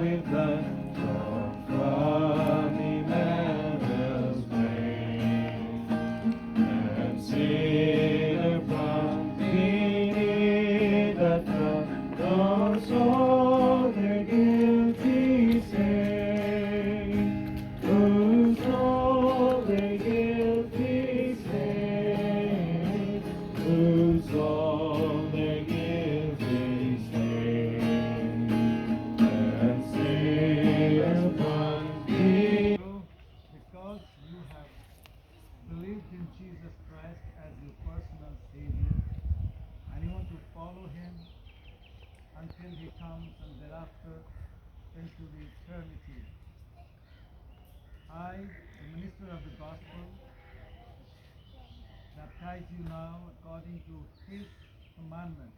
with blood drawn from Emmanuel's vein, and sinner from beneath the throne, those all their guilty stain, whose all their guilty stain, whose all their guilty stain, and sin upon thee. Because you have believed in Jesus Christ as your personal Savior, and you want to follow Him until He comes and thereafter into the eternity. I, the minister of the gospel, baptize you now according to His commandment.